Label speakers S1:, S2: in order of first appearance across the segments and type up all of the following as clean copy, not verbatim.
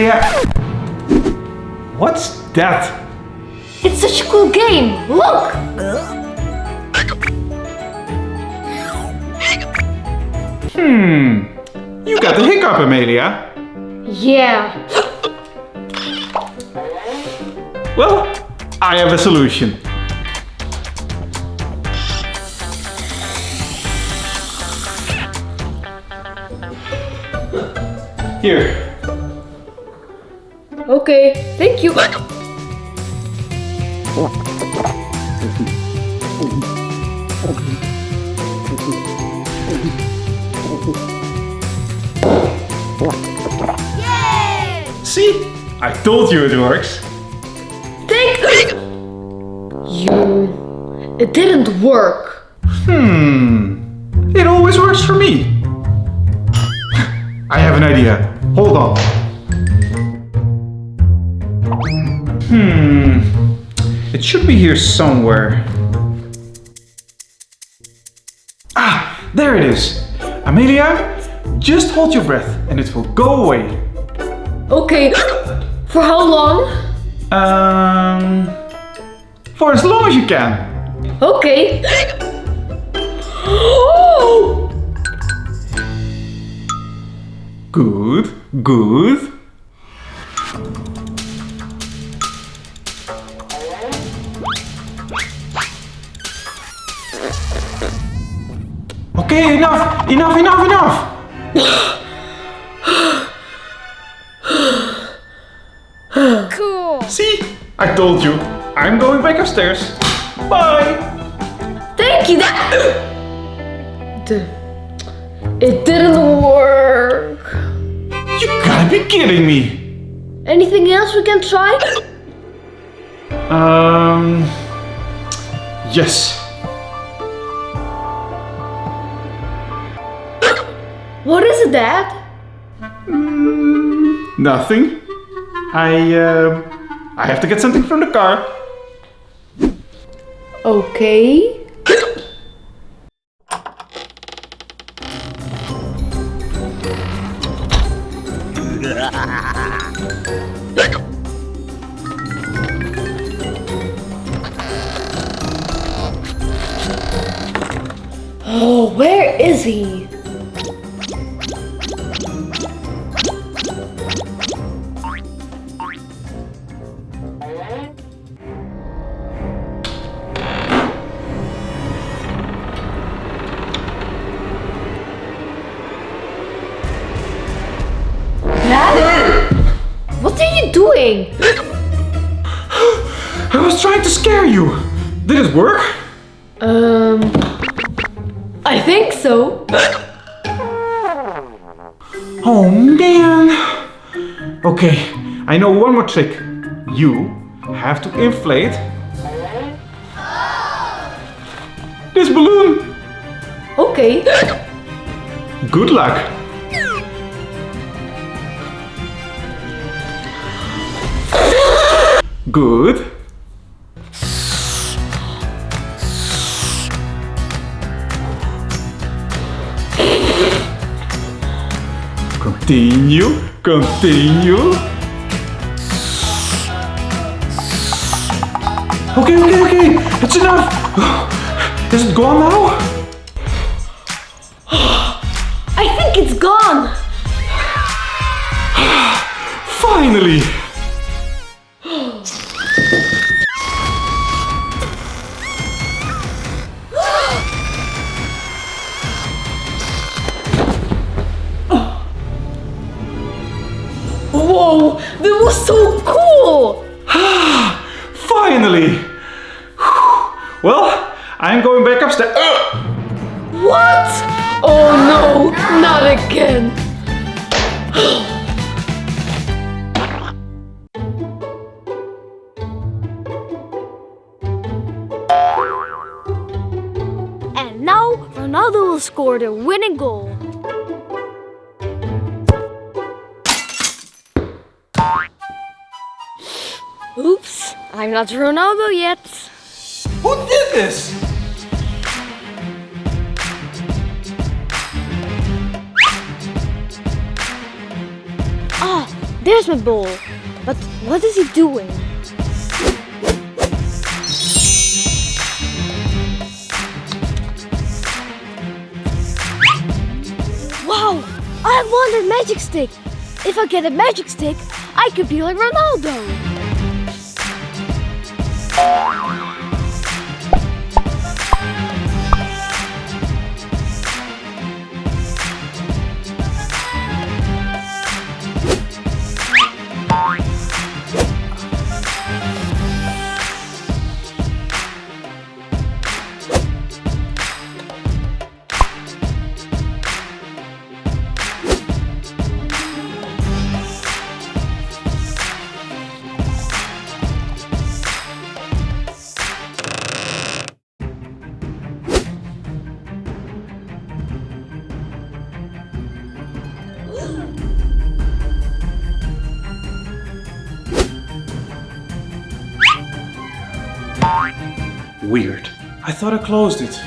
S1: Amelia. What's that?
S2: It's such a cool game. Look!
S1: You got the hiccup, Amelia.
S2: Yeah.
S1: Well, I have a solution. Here.
S2: Okay, thank you.
S3: Yay!
S1: See? I told you it works.
S2: Thank you. It didn't work.
S1: It always works for me. I have an idea. Hold on. It should be here somewhere. Ah, there it is. Amelia, just hold your breath and it will go away.
S2: Okay, for how long?
S1: For as long as you can.
S2: Okay. Oh!
S1: Good, good. Okay, enough!
S3: Cool.
S1: See? I told you. I'm going back upstairs. Bye!
S2: Thank you. It didn't work.
S1: You gotta be kidding me!
S2: Anything else we can try?
S1: Yes.
S2: What is it, Dad?
S1: Nothing. I have to get something from the car.
S2: Okay. Oh, where is he? Dad? What are you doing?
S1: I was trying to scare you. Did it work?
S2: I think so.
S1: Oh man. Okay, I know one more trick. You have to inflate this balloon.
S2: Okay.
S1: Good luck. Good. Continue, continue. Okay, it's enough. Is it gone now?
S2: I think it's gone.
S1: Finally.
S2: Whoa, that was so cool!
S1: Finally. Well, I'm going back upstairs.
S2: What? Oh no, not again.
S3: And now Ronaldo will score the winning goal. Oops, I'm not Ronaldo yet.
S1: Who did this?
S3: Ah, There's my ball. But what is he doing? Wow! I won a magic stick! If I get a magic stick, I could be like Ronaldo!
S1: Weird. I thought I closed it.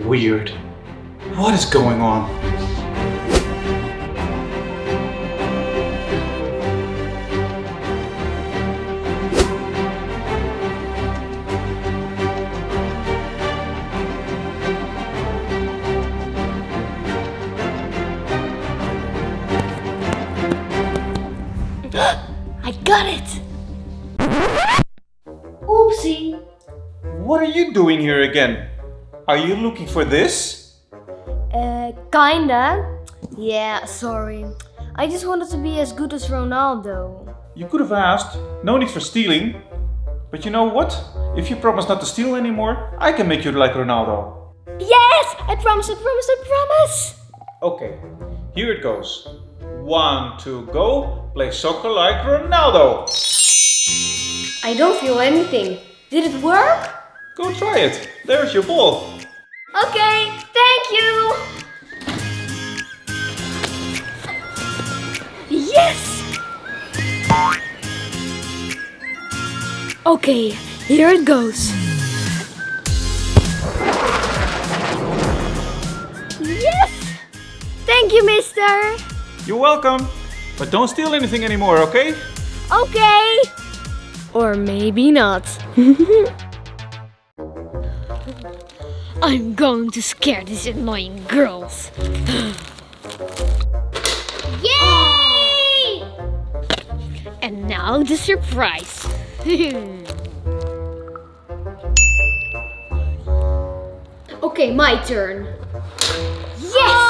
S1: Weird. What is going on?
S3: I got it! Oopsie!
S1: What are you doing here again? Are you looking for this?
S3: Kinda. Yeah, sorry. I just wanted to be as good as Ronaldo.
S1: You could have asked. No need for stealing. But you know what? If you promise not to steal anymore, I can make you like Ronaldo.
S3: Yes! I promise, I promise, I promise!
S1: Okay, here it goes. 1, 2, go. Play soccer like Ronaldo.
S3: I don't feel anything. Did it work?
S1: Go try it. There's your ball.
S3: Okay, thank you! Yes! Okay, here it goes. Yes! Thank you, mister!
S1: You're welcome. But don't steal anything anymore, okay?
S3: Okay! Or maybe not. I'm going to scare these annoying girls. Yay! And now the surprise. Okay, my turn. Yes!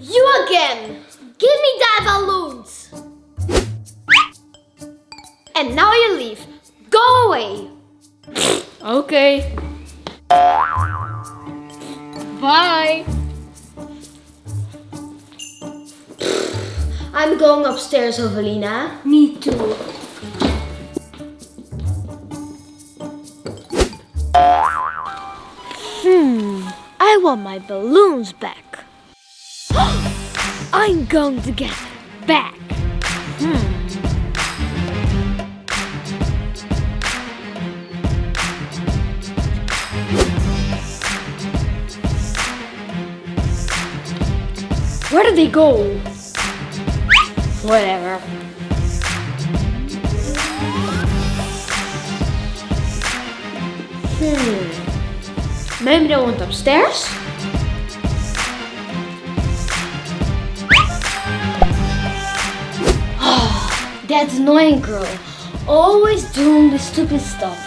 S3: You again! Give me that balloons! And now you leave. Go away! Okay. Bye! I'm going upstairs, Avelina. Me too. I want my balloons back. I'm going to get it back. Where did they go? Whatever. Maybe they went upstairs? That annoying girl. Always doing the stupid stuff.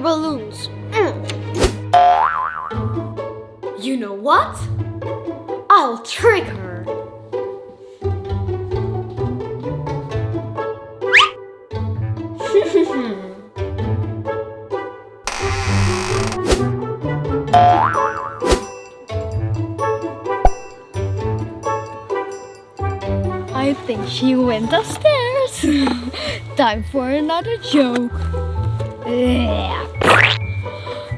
S3: balloons. You know what? I'll trick her. I think she went upstairs. Time for another joke. Yeah.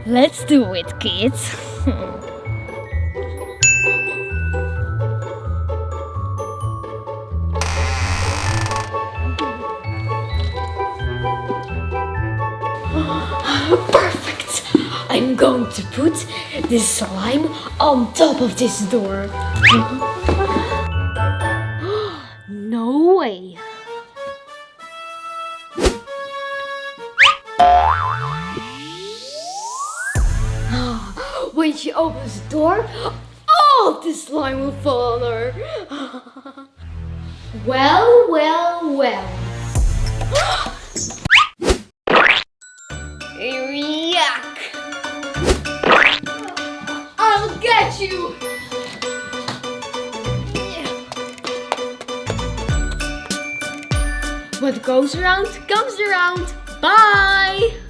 S3: Let's do it, kids. Perfect! I'm going to put this slime on top of this door. No way! When she opens the door, all the slime will fall on her. Well, well, well. Yuck! I'll get you! What goes around comes around. Bye!